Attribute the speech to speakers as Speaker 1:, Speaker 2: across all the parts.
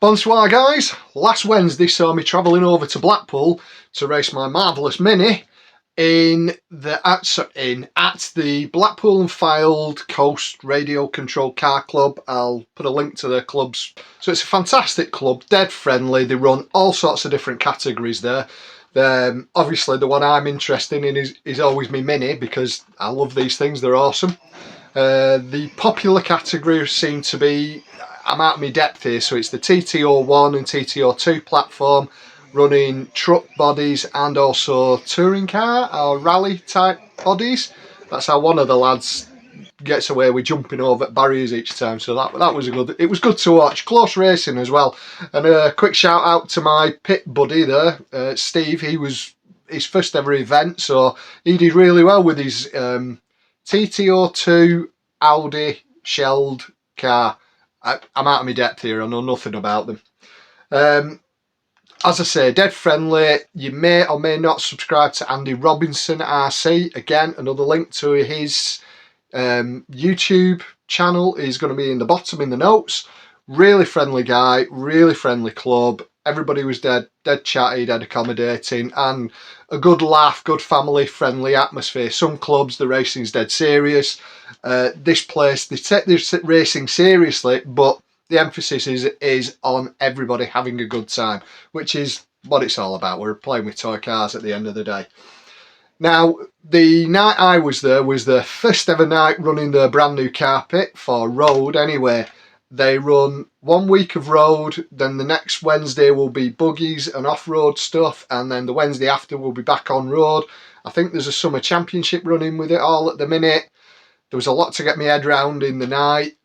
Speaker 1: Bonsoir guys, last Wednesday saw me travelling over to Blackpool to race my marvellous Mini at the Blackpool and Fylde Coast Radio Control Car Club. I'll put a link to their clubs. So it's a fantastic club, dead friendly. They run all sorts of different categories there. Obviously the one I'm interested in is always my Mini because I love these things, they're awesome. The popular categories seem to be, I'm out of my depth here, so it's the TTO1 and TTO2 platform, running truck bodies and also touring car or rally type bodies. That's how one of the lads gets away with jumping over barriers each time, so that was it was good to watch. Close racing as well. And a quick shout out to my pit buddy there, Steve. He was his first ever event, so he did really well with his TTO2 Audi shelled car. I'm out of my depth here, I know nothing about them. As I say, dead friendly. You may or may not subscribe to Andy Robinson RC. Again, another link to his YouTube channel is going to be in the bottom in the notes. Really friendly guy, really friendly club. Everybody was dead chatty, dead accommodating, and a good laugh, good family friendly atmosphere. Some clubs, the racing's dead serious. This place, they take this racing seriously, but the emphasis is on everybody having a good time, which is what it's all about. We're playing with toy cars at the end of the day. Now, the night I was there was the first ever night running their brand new carpet for road anyway. They run 1 week of road, then the next Wednesday will be buggies and off-road stuff, and then the Wednesday after we'll be back on road. I think there's a summer championship running with it all at the minute. There was a lot to get my head round in the night.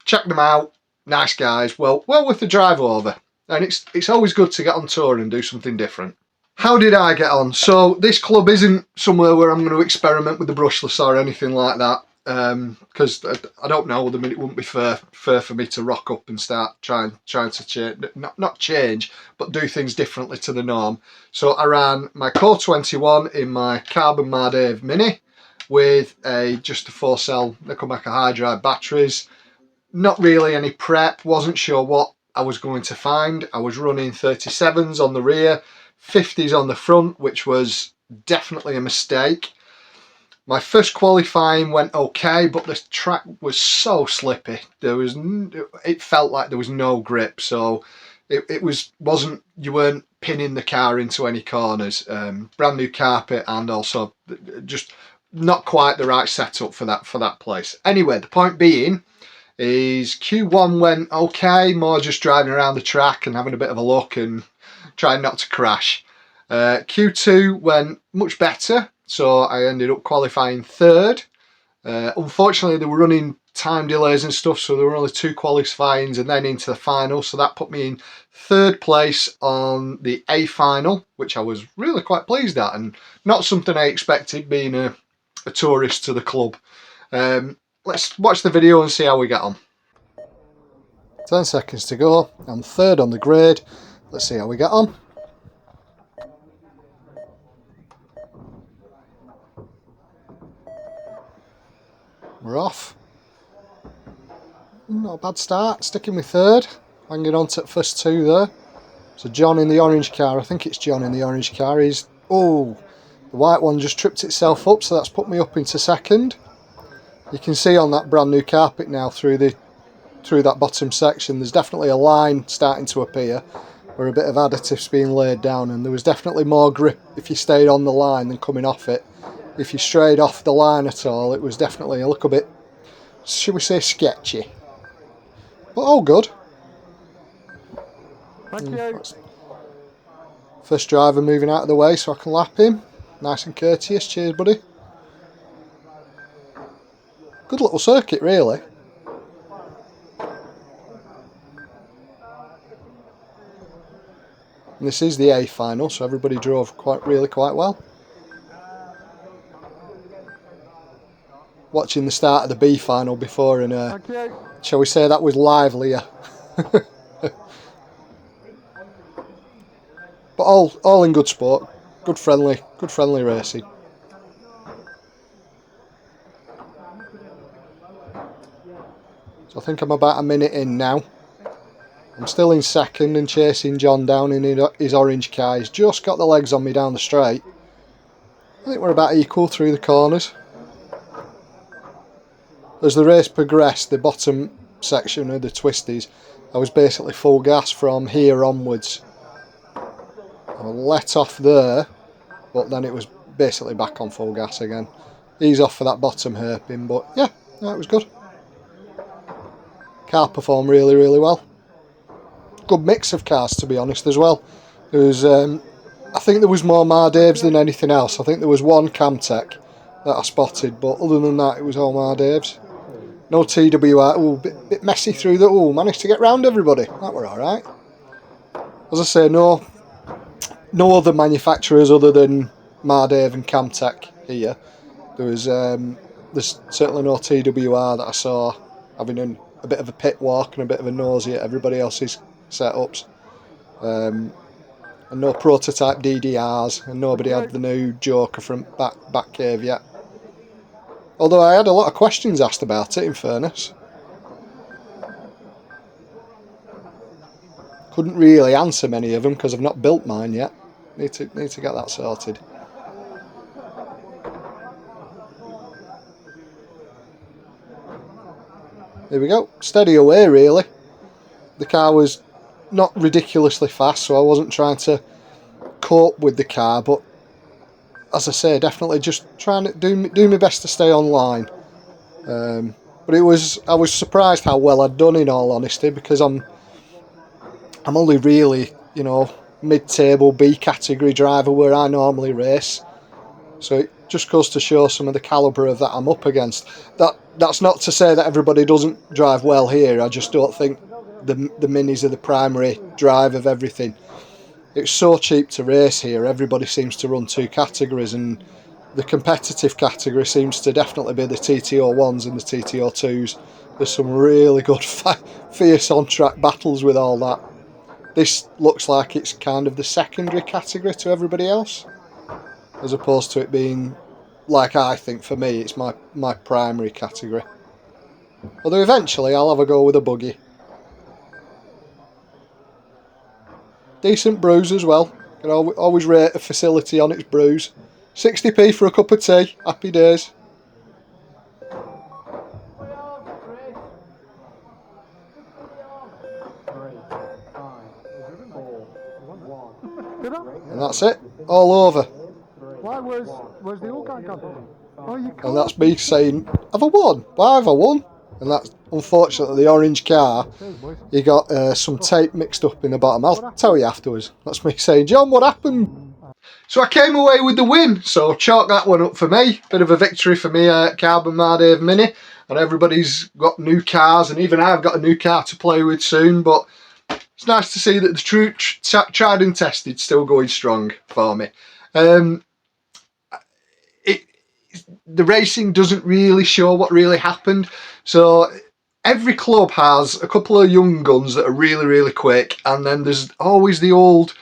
Speaker 1: Check them out. Nice guys. Well worth the drive over. And it's always good to get on tour and do something different. How did I get on? So this club isn't somewhere where I'm going to experiment with the brushless or anything like that. Because I don't know, the minute it wouldn't be fair for me to rock up and start trying to change, not change, but do things differently to the norm. So I ran my Core 21 in my carbon Mardave Mini with just a 4-cell Nickelbacker high drive batteries. Not really any prep, wasn't sure what I was going to find. I was running 37s on the rear, 50s on the front, which was definitely a mistake. My first qualifying went okay, but the track was so slippy. It felt like there was no grip, so wasn't you weren't pinning the car into any corners. Brand new carpet and also just not quite the right setup for that place. Anyway, the point being is Q1 went okay, more just driving around the track and having a bit of a look and trying not to crash. Q2 went much better. So I ended up qualifying third. Unfortunately, they were running time delays and stuff, so there were only 2 qualifyings and then into the final. So that put me in third place on the A final, which I was really quite pleased at, and not something I expected being a tourist to the club. Let's watch the video and see how we get on. 10 seconds to go. I'm third on the grade. Let's see how we get on. We're off. Not a bad start, sticking with third, hanging on to the first 2 there. So John in the orange car, I think it's John in the orange car, the white one just tripped itself up, so that's put me up into second. You can see on that brand new carpet now through that bottom section, there's definitely a line starting to appear where a bit of additive's being laid down, and there was definitely more grip if you stayed on the line than coming off it. If you strayed off the line at all, it was definitely a little bit, should we say, sketchy. But all good.
Speaker 2: Thank you.
Speaker 1: First driver moving out of the way so I can lap him. Nice and courteous. Cheers, buddy. Good little circuit, really. And this is the A final, so everybody drove really quite well. Watching the start of the B final before, and shall we say that was livelier. But all in good sport, good friendly racing. So I think I'm about a minute in now. I'm still in second and chasing John down in his orange car. He's just got the legs on me down the straight. I think we're about equal through the corners. As the race progressed, the bottom section of the twisties, I was basically full gas from here onwards. I let off there, but then it was basically back on full gas again. Ease off for that bottom hairpin, but yeah, that was good. Car performed really, really well. Good mix of cars, to be honest, as well. There was, I think there was more Mardaves than anything else. I think there was one Camtech that I spotted, but other than that, it was all Mardaves. No TWR. Oh, bit messy through the. Oh, managed to get round everybody. That were all right. As I say, no other manufacturers other than Mardave and Camtech here. There's certainly no TWR that I saw having a bit of a pit walk and a bit of a nosy at everybody else's setups. And no prototype DDRs, and nobody had the new Joker from back cave yet. Although I had a lot of questions asked about it, in fairness. Couldn't really answer many of them because I've not built mine yet. Need to get that sorted. There we go. Steady away, really. The car was not ridiculously fast, so I wasn't trying to cope with the car, but as I say, definitely just trying to do my best to stay online. But I was surprised how well I'd done, in all honesty, because I'm only really, mid-table B category driver where I normally race. So it just goes to show some of the calibre of that I'm up against. That's not to say that everybody doesn't drive well here. I just don't think the minis are the primary drive of everything. It's so cheap to race here. Everybody seems to run two categories, and the competitive category seems to definitely be the TT01s and the TT02s. There's some really good fierce on-track battles with all that. This looks like it's kind of the secondary category to everybody else, as opposed to it being, like I think for me, it's my primary category. Although eventually I'll have a go with a buggy. Decent brews as well. Can always rate a facility on its brews. 60p for a cup of tea. Happy days. And that's it. All over.
Speaker 2: Where's the all-car company?
Speaker 1: And that's me saying, have I won? Why have I won? And that's unfortunately the orange car. You got some tape mixed up in the bottom. I'll tell you afterwards. That's me saying, John, what happened? So I came away with the win. So chalk that one up for me. Bit of a victory for me at Carbon Marave Mini. And everybody's got new cars, and even I've got a new car to play with soon. But it's nice to see that the tried and tested still going strong for me. The racing doesn't really show what really happened. So every club has a couple of young guns that are really, really quick, and then there's always the old,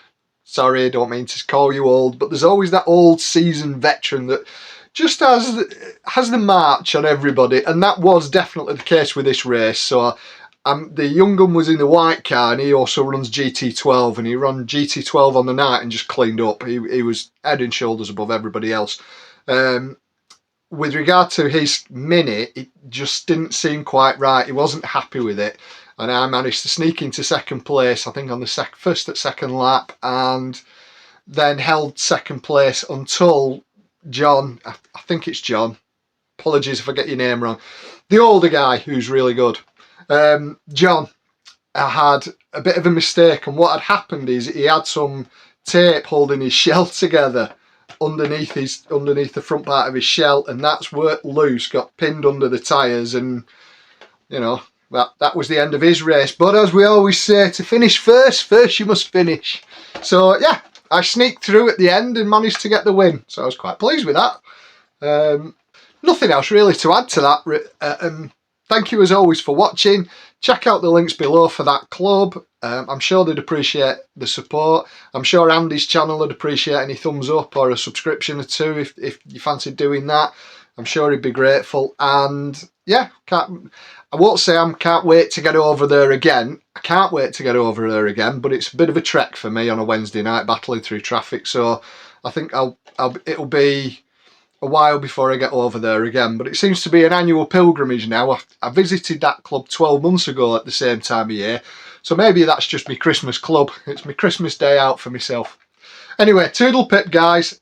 Speaker 1: sorry, I don't mean to call you old, but there's always that old seasoned veteran that just has the march on everybody, and that was definitely the case with this race. So the young gun was in the white car, and he also runs GT12, and he ran GT12 on the night and just cleaned up. He was head and shoulders above everybody else. With regard to his Mini, it just didn't seem quite right. He wasn't happy with it, and I managed to sneak into second place, I think on the first at second lap, and then held second place until John, I think it's John, apologies if I get your name wrong, the older guy who's really good. John had a bit of a mistake, and what had happened is he had some tape holding his shell together underneath the front part of his shell, and that's where loose got pinned under the tyres, and that was the end of his race. But as we always say, to finish first you must finish. So yeah, I sneaked through at the end and managed to get the win, so I was quite pleased with that. Nothing else really to add to that. Thank you as always for watching. Check out the links below for that club. I'm sure they'd appreciate the support. I'm sure Andy's channel would appreciate any thumbs up or a subscription or two if you fancied doing that. I'm sure he'd be grateful. And yeah, I won't say I can't wait to get over there again. I can't wait to get over there again, but it's a bit of a trek for me on a Wednesday night battling through traffic. So I think it'll be a while before I get over there again. But it seems to be an annual pilgrimage now. I visited that club 12 months ago at the same time of year. So maybe that's just my Christmas club. It's my Christmas day out for myself. Anyway, toodle pip guys.